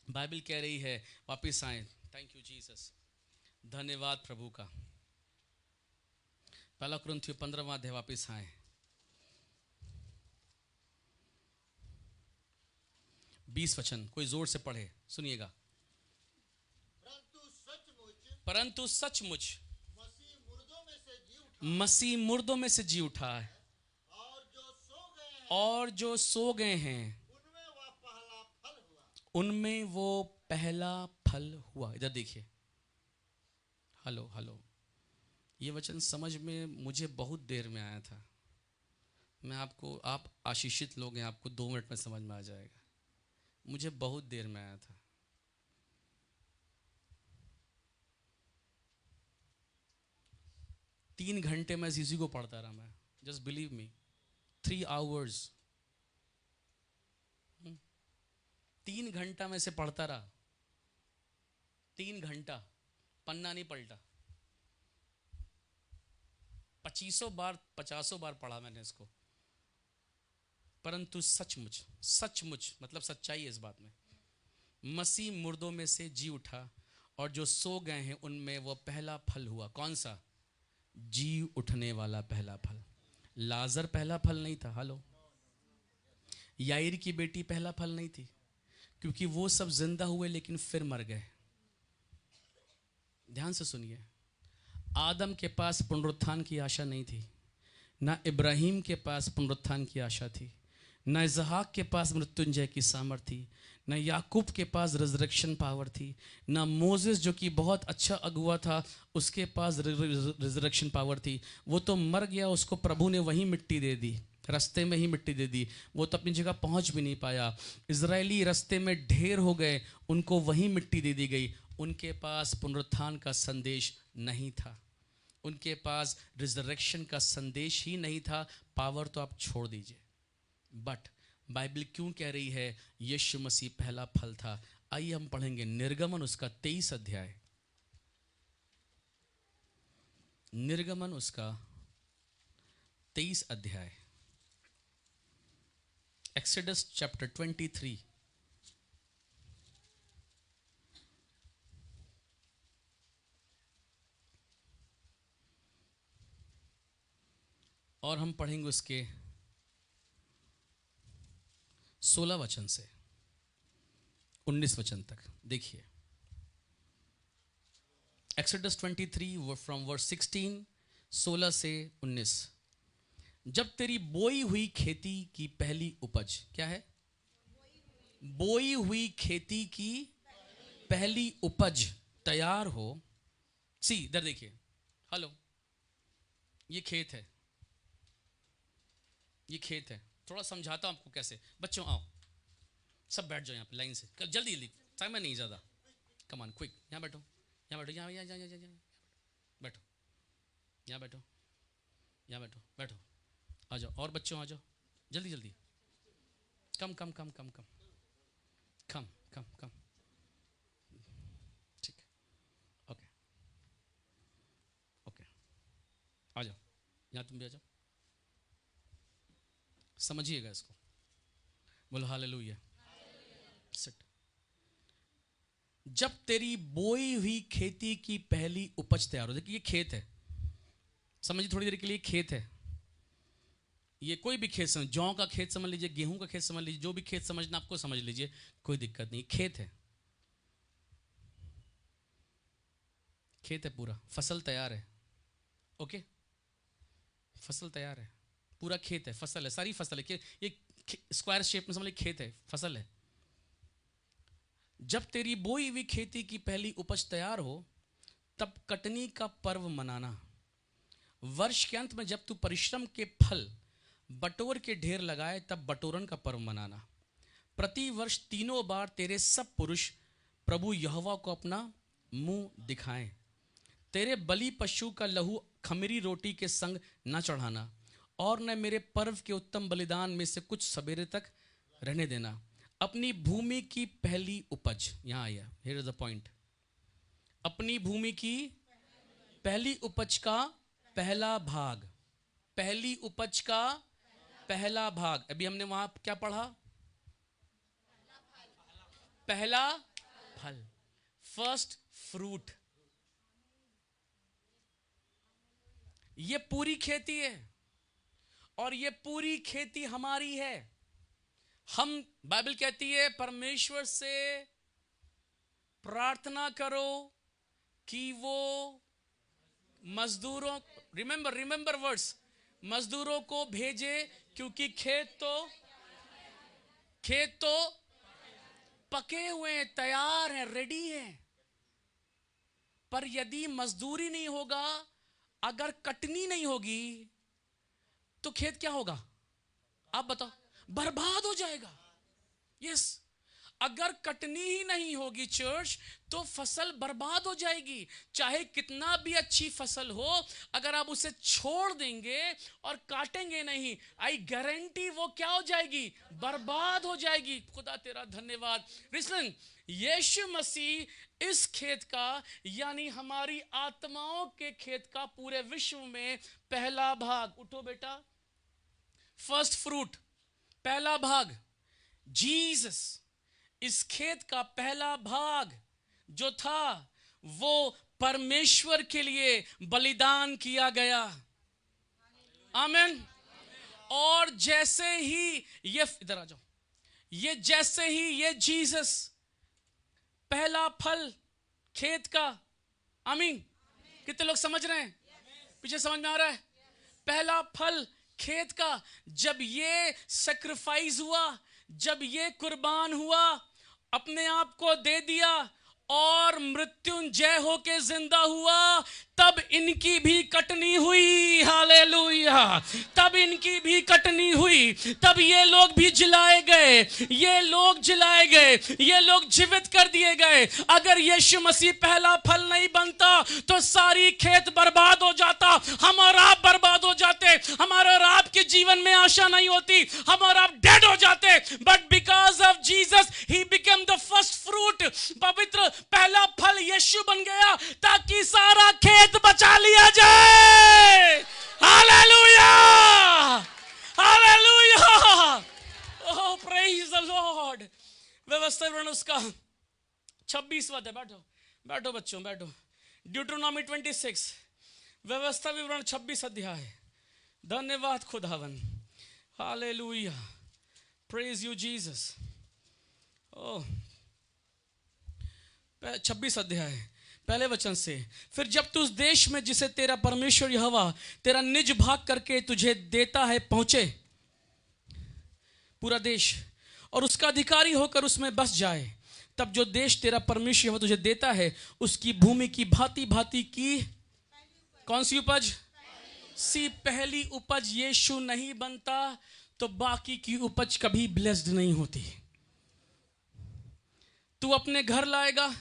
बाइबल कह रही है वापस आए। थैंक यू जीसस, धन्यवाद प्रभु का। 1 कुरिन्थियों 15वां अध्याय, वापस आए। 20 वचन, कोई जोर से पढ़े, सुनिएगा। परंतु सचमुच मसीह मुर्दों में से जी उठा है, और जो सो गए हैं उनमें वो पहला फल हुआ। इधर देखिए, हेलो हेलो, ये वचन समझ में मुझे बहुत देर में आया था। मैं आपको, आप आशीषित लोग हैं, आपको 2 मिनट में समझ में आ जाएगा। मुझे बहुत देर में आया था। तीन घंटे मैं इसी को पढ़ता रहा। मैं, जस्ट बिलीव मी, 3 hours, 3 घंटा मैं इसे पढ़ता रहा। 3 घंटा, पन्ना नहीं पलटा। 2500 बार 50 बार पढ़ा मैंने इसको। परंतु सचमुच, सचमुच मतलब सच्चाई है इस बात में, मसीह मुर्दों में से जी उठा और जो सो गए हैं उनमें वो पहला फल हुआ। कौन सा? जी उठने वाला पहला फल। लाजर पहला फल नहीं था। हेलो, याईर की बेटी पहला फल नहीं थी, क्योंकि वो सब जिंदा हुए लेकिन फिर मर गए। ध्यान से सुनिए, आदम के पास पुनरुत्थान की आशा नहीं थी, ना इब्राहिम के पास पुनरुत्थान की आशा थी, ना इसहाक के पास मृत्युंजय की सामर्थ थी, ना याकूब के पास रिजरेक्शन पावर थी, ना मोसेस जो कि बहुत अच्छा अगुआ था उसके पास रिजरेक्शन पावर थी। वो तो मर गया, उसको प्रभु ने वहीं मिट्टी दे दी, रास्ते में ही मिट्टी दे दी। वो तो अपनी जगह पहुंच भी नहीं पाया। इजरायली रास्ते में ढेर हो गए, उनको वहीं मिट्टी दे दी गई। उनके पास पुनरुत्थान का संदेश नहीं था, उनके पास रिजरेक्शन का संदेश ही नहीं था। पावर तो आप छोड़ दीजिए। बट बाइबल क्यों कह रही है यीशु मसीह पहला फल था? आइए हम पढ़ेंगे निर्गमन उसका 23 अध्याय। निर्गमन उसका 23 अध्याय, एक्सोडस चैप्टर 23। और हम पढ़ेंगे उसके 16 वचन से 19 वचन तक। देखिए, एक्सोडस 23 फ्रॉम वर्स 16, 16 से 19। जब तेरी बोई हुई खेती की पहली उपज, क्या है? बोई हुई खेती की पहली उपज तैयार हो। सी, इधर देखिए, हेलो, ये खेत है, ये खेत है। थोड़ा समझाता हूं आपको कैसे। बच्चों आओ, सब बैठ जाओ यहाँ पे लाइन से, जल्दी जल्दी, टाइम नहीं ज़्यादा। कम ऑन क्विक, यहाँ बैठो, यहाँ बैठो, यहाँ यहाँ यहाँ यहाँ बैठो, यहाँ बैठो, यहाँ बैठो, बैठो, आ जाओ। और बच्चों आ जाओ, जल्दी जल्दी, कम कम कम कम कम कम कम कम। ठीक है, ओके ओके, आ जाओ, यहाँ तुम भी आ जाओ। समझिएगा इसको, बोलो हालेलुया। सिट। जब तेरी बोई हुई खेती की पहली उपज तैयार हो। देखिए ये खेत है, समझिए थोड़ी देर के लिए, खेत है। ये कोई भी खेत समझ, जौ का खेत समझ लीजिए, गेहूं का खेत समझ लीजिए, जो भी खेत समझना आपको समझ लीजिए, कोई दिक्कत नहीं। खेत है, खेत है पूरा, फसल तैयार है। ओके, फसल तैयार है, पूरा खेत है, फसल है, सारी फसल है। ये स्क्वायर शेप में समझ लीजिए, खेत है, फसल है। जब तेरी बोई हुई खेती की पहली उपज तैयार हो, तब कटनी का पर्व मनाना। वर्ष के अंत में जब तू परिश्रम के फल बटोर के ढेर लगाए, तब बटोरन का पर्व मनाना। प्रति वर्ष 3 बार तेरे सब पुरुष प्रभु यहोवा को अपना मुंह दिखाएं। तेरे बलि पशु का लहू खमीरी रोटी के संग न चढ़ाना, और न मेरे पर्व के उत्तम बलिदान में से कुछ सवेरे तक रहने देना। अपनी भूमि की पहली उपज, यहां आया, हियर इज द पॉइंट। अपनी भूमि की पहली उपज का पहला भाग, पहली उपज का पहला भाग। अभी हमने वहां क्या पढ़ा? पहला फल, फर्स्ट फ्रूट। ये पूरी खेती है, और ये पूरी खेती हमारी है। हम, बाइबल कहती है परमेश्वर से प्रार्थना करो कि वो मजदूरों, रिमेंबर वर्ड्स, मजदूरों को भेजे, क्योंकि खेत तो पके हुए हैं, तैयार हैं, रेडी हैं। पर यदि मजदूरी नहीं होगा, अगर कटनी नहीं होगी, तो खेत क्या होगा? आप बताओ। बर्बाद हो जाएगा। यस, अगर कटनी ही नहीं होगी चर्च, तो फसल बर्बाद हो जाएगी। चाहे कितना भी अच्छी फसल हो, अगर आप उसे छोड़ देंगे और काटेंगे नहीं, आई गारंटी वो क्या हो जाएगी? बर्बाद हो जाएगी। खुदा तेरा धन्यवाद। लिसन, यीशु मसीह इस खेत का, यानी हमारी आत्माओं के खेत का, पूरे विश्व में पहला भाग, उठो बेटा, फर्स्ट फ्रूट, पहला भाग, जीसस, इस खेत का पहला भाग जो था वो परमेश्वर के लिए बलिदान किया गया। आमीन। और जैसे ही ये, इधर आ जाओ, ये जैसे ही ये जीसस पहला फल खेत का, आमीन, कितने लोग समझ रहे हैं? पीछे समझ में आ रहा है? पहला फल खेत का जब ये सैक्रिफाइस हुआ, जब ये कुर्बान हुआ, अपने आप को दे दिया और मृत्युंजय होके जिंदा हुआ, तब इनकी भी कटनी हुई। हालेलुया। तब इनकी भी कटनी हुई, तब ये लोग भी जिलाए गए, ये लोग जिलाए गए, ये लोग जीवित कर दिए गए। अगर यीशु मसीह पहला फल नहीं बनता तो सारी खेत बर्बाद हो जाता, हम और आप बर्बाद हो जाते, हमारे और आपके जीवन में आशा नहीं होती, हम और आप डेड हो जाते। But because of Jesus he became the first fruit. पवित्र पहला फल यीशु बन गया ताकि सारा खेत बचा लिया जाए। Hallelujah, hallelujah, oh praise the Lord. व्यवस्था विवरण उसका 26वां है। बैठो बैठो बच्चों, बैठो। ड्यूटरोनॉमी 26, व्यवस्था विवरण 26 अध्याय। धन्यवाद खुदावन। Hallelujah, praise you Jesus. Oh, 26 अध्याय पहले वचन से, फिर जब तू उस देश में जिसे तेरा परमेश्वर यहोवा तेरा निज भाग करके तुझे देता है पहुंचे, पूरा देश, और उसका अधिकारी होकर उसमें बस जाए, तब जो देश तेरा परमेश्वर यहोवा तुझे देता है उसकी भूमि की भांति भांति की कौन सी उपज? सी पहली उपज यीशु नहीं बनता तो बाकी की उपज कभी ब्लेस्ड नहीं होती। तू अपने घर लाएगा,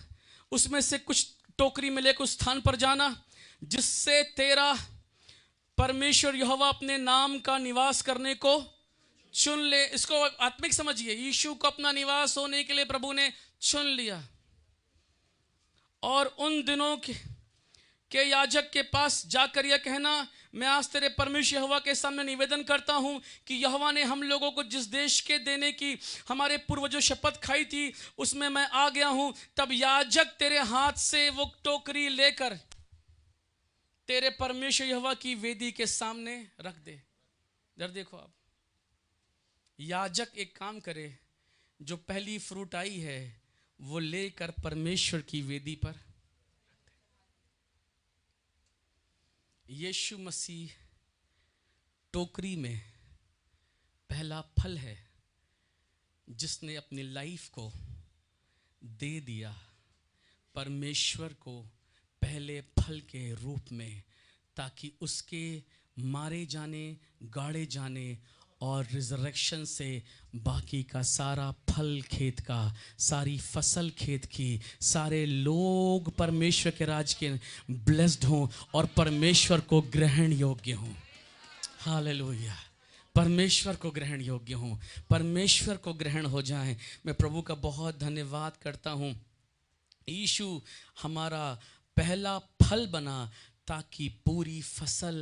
उसमें से कुछ टोकरी में लेकर उस स्थान पर जाना जिससे तेरा परमेश्वर यहोवा अपने नाम का निवास करने को चुन ले। इसको आत्मिक समझिए, यीशु को अपना निवास होने के लिए प्रभु ने चुन लिया। और उन दिनों के याजक के पास जाकर यह कहना, मैं आज तेरे परमेश्वर यहोवा के सामने निवेदन करता हूं कि यहोवा ने हम लोगों को जिस देश के देने की हमारे पूर्वजों शपथ खाई थी उसमें मैं आ गया हूं। तब याजक तेरे हाथ से वो टोकरी लेकर तेरे परमेश्वर यहोवा की वेदी के सामने रख दे। इधर देखो आप, याजक एक काम करे, जो पहली फ्रूट आई है वो लेकर परमेश्वर की वेदी पर। यीशु मसीह टोकरी में पहला फल है जिसने अपनी लाइफ को दे दिया परमेश्वर को पहले फल के रूप में, ताकि उसके मारे जाने, गाड़े जाने और रिजरेक्शन से बाकी का सारा फल खेत का, सारी फसल खेत की, सारे लोग परमेश्वर के राज के ब्लेस्ड हों और परमेश्वर को ग्रहण योग्य हों। हालेलुया, परमेश्वर को ग्रहण योग्य हों, परमेश्वर को ग्रहण हो जाएं। मैं प्रभु का बहुत धन्यवाद करता हूँ। यीशु हमारा पहला फल बना ताकि पूरी फसल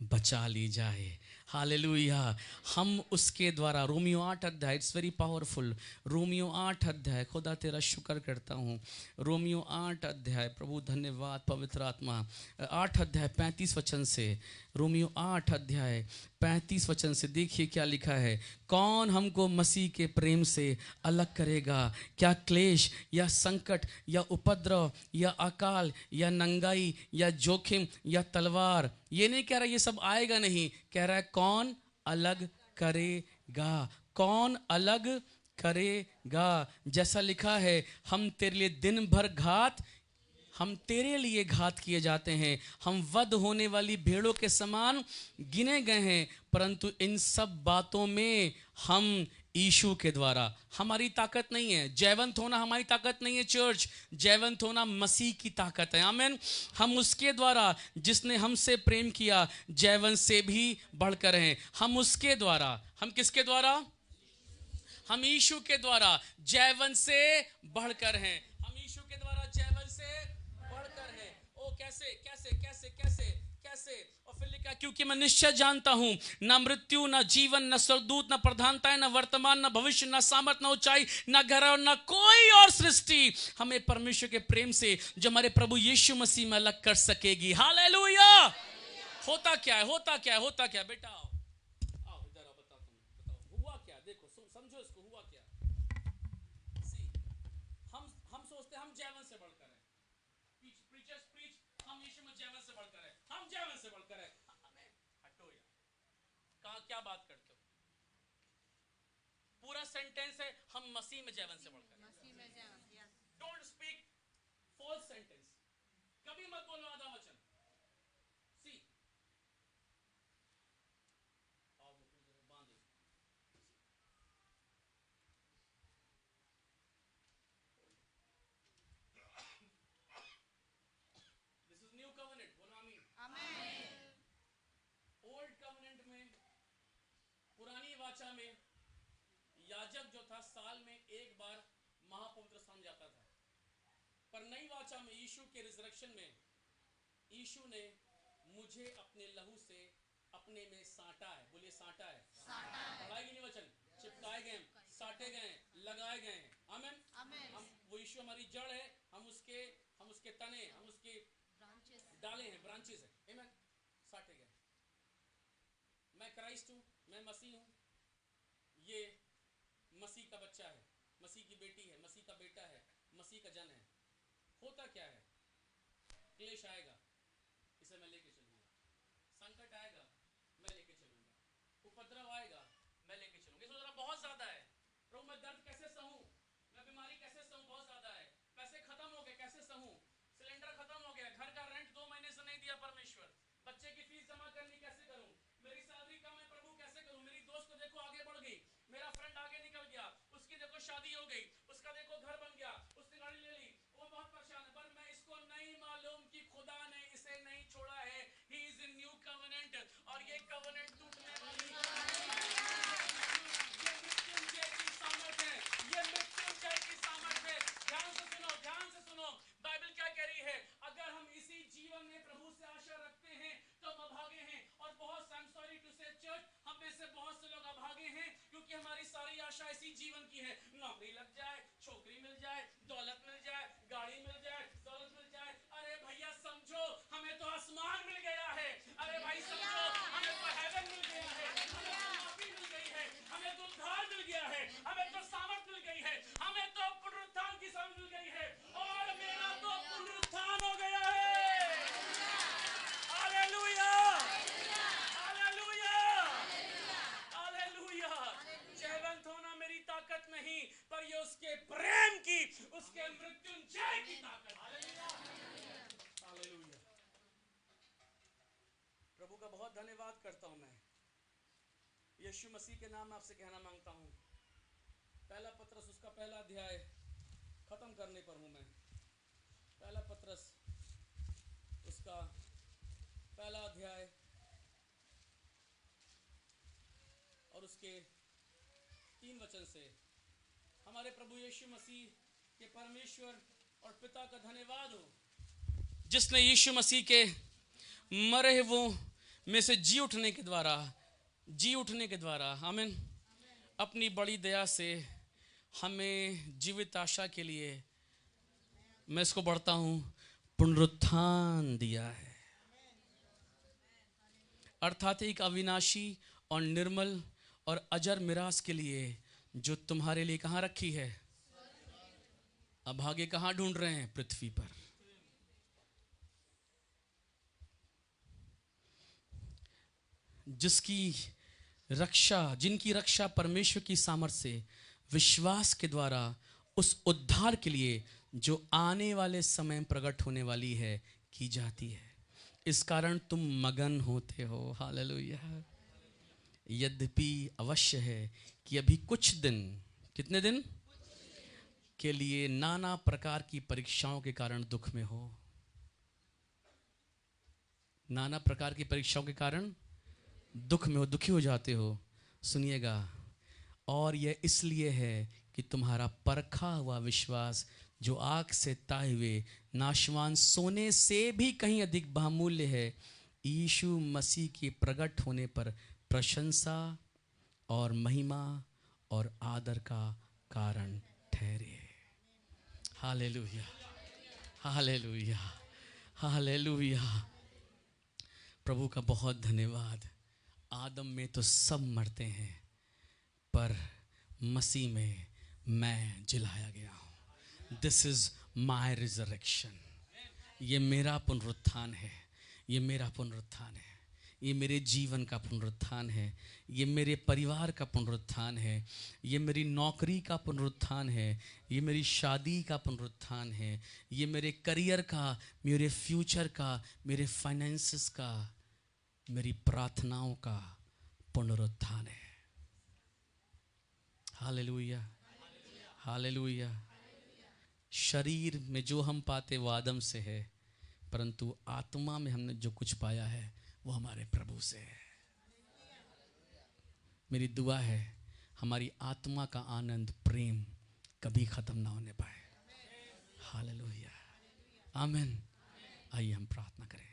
बचा ली जाए। हालेलुया। हम उसके द्वारा, रोमियो 8 अध्याय, इट्स वेरी पावरफुल। रोमियो 8 अध्याय, खुदा तेरा शुक्र करता हूँ। रोमियो 8 अध्याय, प्रभु धन्यवाद पवित्र आत्मा। 8 अध्याय 35 वचन से, रोमियो 8 अध्याय 35 वचन से देखिए क्या लिखा है। कौन हमको मसीह के प्रेम से अलग करेगा? क्या क्लेश या संकट या उपद्रव या अकाल या नंगाई या जोखिम या तलवार? ये नहीं कह रहा ये सब आएगा, नहीं, कह रहा है कौन अलग करेगा, कौन अलग करेगा। जैसा लिखा है, हम तेरे लिए दिन भर हम तेरे लिए घात किए जाते हैं, हम वध होने वाली भेड़ों के समान गिने गए हैं। परंतु इन सब बातों में हम यीशु के द्वारा, हमारी ताकत नहीं है, जयवंत होना हमारी ताकत नहीं है चर्च, जयवंत होना मसीह की ताकत है। आमीन। हम उसके द्वारा जिसने हमसे प्रेम किया जयवंत से भी बढ़कर हैं। हम उसके द्वारा, हम किसके द्वारा? हम यीशु के द्वारा जयवंत से बढ़कर हैं। हम यीशु के द्वारा जयवंत से बढ़कर हैं। ओ कैसे कैसे कैसे कैसे कैसे? और फिर लिखा, क्योंकि मैं निश्चय जानता हूं ना मृत्यु, ना जीवन, ना स्वर्गदूत, ना प्रधानताएं, ना वर्तमान, ना भविष्य, ना सामर्थ, ना ऊंचाई, ना गहराई और ना कोई और सृष्टि हमें परमेश्वर के प्रेम से जो हमारे प्रभु यीशु मसीह में अलग कर सकेगी। हालेलुया। होता क्या है, होता क्या है, होता क्या? बेटा आओ इधर आओ, बताता हूं, बताओ हुआ क्या। देखो समझो इसको, हुआ क्या। सी, हम सोचते हैं हम जयवंत से बढ़कर हैं। प्रीचर्स प्रीच हम यीशु में जयवंत से बढ़कर हैं, हम जयवंत से बढ़कर हैं। हटो यार, कहां क्या बात करते हो? पूरा सेंटेंस है हम मसीह में जयवंत से बढ़कर हैं। डोंट स्पीक फॉल्स सेंटेंस, कभी मत बोलो आधा वचन। सी, आओ बांधो। दिस इज न्यू कवेनेंट, बोलो आमीन। ओल्ड कवेनेंट में, पुरानी वाचा में, याजक जो था साल में एक बार महापवित्र स्थान जाता था। पर नई वाचा में, यीशु के रिजरेक्शन में, यीशु ने मुझे अपने लहू से अपने में साटा है। बोलिए साटा है। पढ़ाई नहीं वचन, चिपकाए गए, साटे गए, लगाए गए। आमीन। हम वो यीशु हमारी जड़ है, हम उसके तने, हम उसके डाले हैं, ब्रांचेस है। आमीन। साटे गए। मैं क्राइस्ट हूं, मैं मसीह हूं, ये मसीह का बच्चा है, मसीह की बेटी है, मसीह का बेटा है, मसीह का जन है। होता क्या है? क्लेश आएगा, इसे मैं लेके चलूंगा। संकट आएगा, मैं लेके चलूंगा। उपद्रव आएगा, मैं लेके चलूंगा। ये सोच रहा बहुत ज्यादा है प्रभु, मैं दर्द कैसे सहूं, मैं बीमारी कैसे सहूं, बहुत ज्यादा है। पैसे खत्म हो गए, कैसे सहूं, सिलेंडर खत्म हो गया, घर का रेंट 2 महीने से नहीं दिया परमेश्वर, बच्चे की फीस जमा करनी कैसे करूं, मेरी सैलरी कम है प्रभु कैसे करूं, मेरी दोस्त को देखो आगे बढ़ गई, मेरा फ्रेंड आगे निकल गया, उसकी देखो शादी हो गई, उसका देखो घर बन गया, उसने गाड़ी ले ली, वो बहुत परेशान है। पर मैं इसको नहीं मालूम कि खुदा ने इसे नहीं छोड़ा है। He is in new covenant, और ये कवेनेंट टूटने वाली है। ये मृत्युंजय की सामर्थ है, ये मृत्युंजय की सामर्थ है। ध्यान से सुनो, ध्यान से सुनो, बाइबल क्या कह रही है? अगर हम इसी जीवन में प्रभु से आशा रखते हैं तो हम अभागे हैं। और बहुत सॉरी टू से चर्च, हम में से बहुत से लोग अभागे हैं क्योंकि हमारी सारी आशा इसी जीवन की है। नौकरी लग जाए, छोकरी मिल जाए, दौलत मिल जाए, गाड़ी मिल जाए, दौलत मिल जाए। अरे भैया समझो, हमें तो आसमान मिल गया है। अरे भाई समझो, हमें तो हेवन मिल गया है, हमें तो माफी मिल गई है, हमें तो उद्धार मिल गया है, हमें तो सामर्थ मिल गई है, हमें तो पुनरुत्थान की समझ मिल गई है, और मेरा तो पुनरुत्थान हो गया है। Hallelujah, hallelujah, hallelujah. जयवंत होना मेरी ताकत नहीं, पर ये उसके प्रेम की, उसके मृत्युंजय की ताकत। Hallelujah, hallelujah. प्रभु का बहुत धन्यवाद करता हूं मैं। यीशु मसीह के नाम आपसे कहना मांगता हूं, पहला पत्रस उसका पहला अध्याय खत्म करने पर हूं मैं। पहला पत्रस उसका पहला अध्याय और उसके 3 वचन से, हमारे प्रभु यीशु मसीह के परमेश्वर और पिता का धन्यवाद हो, जिसने यीशु मसीह के मरे हुओं में से जी उठने के द्वारा आमीन, अपनी बड़ी दया से हमें जीवित आशा के लिए, मैं इसको पढ़ता हूं, पुनरुत्थान दिया है। अर्थात एक अविनाशी और निर्मल और अजर मिरास के लिए, जो तुम्हारे लिए कहां रखी है? अभागे कहां ढूंढ रहे हैं? पृथ्वी पर। जिनकी रक्षा परमेश्वर की सामर्थ से विश्वास के द्वारा उस उद्धार के लिए जो आने वाले समय में प्रकट होने वाली है की जाती है। इस कारण तुम मगन होते हो। हालेलुया। यद्यपि अवश्य है कि अभी कुछ दिन, कितने दिन के लिए नाना प्रकार की परीक्षाओं के कारण दुख में हो। नाना प्रकार की परीक्षाओं के कारण दुख में हो, दुखी हो जाते हो। सुनिएगा, और यह इसलिए है कि तुम्हारा परखा हुआ विश्वास जो आग से ताए हुए नाशवान सोने से भी कहीं अधिक बहुमूल्य है, यीशु मसीह के प्रकट होने पर प्रशंसा और महिमा और आदर का कारण ठहरे। Hallelujah, hallelujah, hallelujah. प्रभु का बहुत धन्यवाद। आदम में तो सब मरते हैं, पर मसीह में मैं जिलाया गया हूँ। This is my resurrection. ये मेरा पुनरुत्थान है, ये मेरा पुनरुत्थान है, ये मेरे जीवन का पुनरुत्थान है, ये मेरे परिवार का पुनरुत्थान है, ये मेरी नौकरी का पुनरुत्थान है, ये मेरी शादी का पुनरुत्थान है, ये मेरे करियर का, मेरे फ्यूचर का, मेरे फाइनेंसेस का, मेरी प्रार्थनाओं का पुनरुत्थान है। Hallelujah, hallelujah. शरीर में जो हम पाते वो आदम से है, परंतु आत्मा में हमने जो कुछ पाया है वो हमारे प्रभु से है। मेरी दुआ है हमारी आत्मा का आनंद, प्रेम कभी खत्म ना होने पाए। हालेलुया, आमीन। आइए हम प्रार्थना करें।